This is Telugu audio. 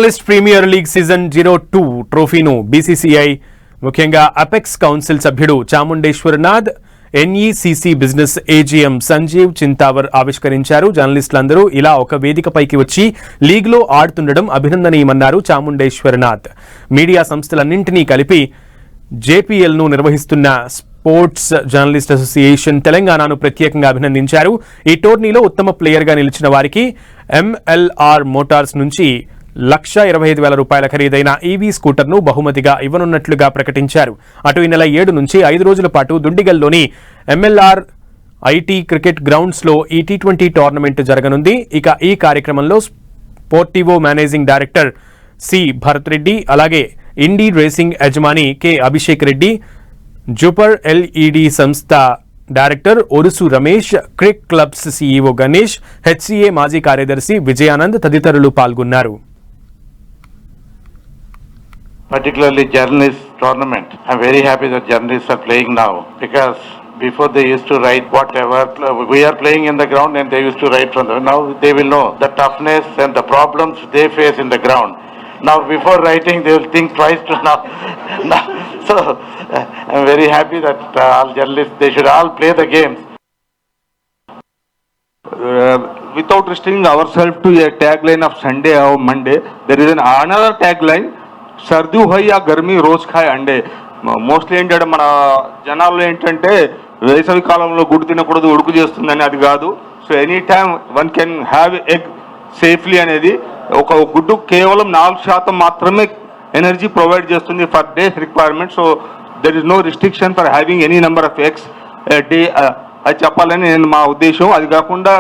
జర్నలిస్ట్ ప్రీమియర్ లీగ్ సీజన్ 02 ట్రోఫీను బీసీసీఐ ముఖ్యంగా అపెక్స్ కౌన్సిల్ సభ్యుడు Chamundeshwarnath NECC business AGM Sanjeev Chintawar ఆవిష్కరించారు. జర్నలిస్టులందరూ ఇలా ఒక వేదికపైకి వచ్చి లీగ్లో ఆడుతుండడం అభినందనీయమన్నారు చాముండేశ్వరనాథ్. మీడియా సంస్థలన్నింటినీ కలిపి జేపీఎల్ను నిర్వహిస్తున్న స్పోర్ట్స్ జర్నలిస్ట్ అసోసియేషన్ తెలంగాణను ప్రత్యేకంగా అభినందించారు. ఈ టోర్నీలో ఉత్తమ ప్లేయర్గా నిలిచిన వారికి ఎంఎల్ఆర్ మోటార్స్ నుంచి ₹1,25,000 ఖరీదైన ఈవీ స్కూటర్ను బహుమతిగా ఇవ్వనున్నట్లుగా ప్రకటించారు. అటు ఈ నెల 7 నుంచి 5 రోజుల పాటు దుండిగల్లోని ఎంఎల్ఆర్ ఐటీ క్రికెట్ గ్రౌండ్స్లో ఈ టీ20 టోర్నమెంట్ జరగనుంది. ఇక ఈ కార్యక్రమంలో Sportivo managing director C Bharat Reddy, అలాగే ఇండీ రేసింగ్ యజమాని కె అభిషేక్ రెడ్డి, జూపర్ ఎల్ఈడి సంస్థ director Orusu Ramesh, Crick Clubs CEO Ganesh, HCA మాజీ కార్యదర్శి విజయానంద్ తదితరులు పాల్గొన్నారు. Particularly journalist tournament. I'm very happy that journalists are playing now, because before they used to write whatever we are playing in the ground, and they used to write from the, now they will know the toughness and the problems they face in the ground. Now before writing they will think twice to now. So I'm very happy that all journalists, they should all play the games. Without restricting ourselves to a tagline of Sunday or Monday, there is another tagline, సర్ది హయ్యా గర్మీ రోజు ఖాయ్ అండే. మోస్ట్లీ ఏంటంటే మన జనాల్లో ఏంటంటే వేసవి కాలంలో గుడ్డు తినకూడదు, ఉడుకు చేస్తుందని, అది కాదు. So any time one can have egg safely అనేది. ఒక గుడ్డు కేవలం 4% మాత్రమే ఎనర్జీ ప్రొవైడ్ చేస్తుంది for day requirement. So there is no restriction for having any number of eggs day. అది చెప్పాలని నేను మా ఉద్దేశం. అది కాకుండా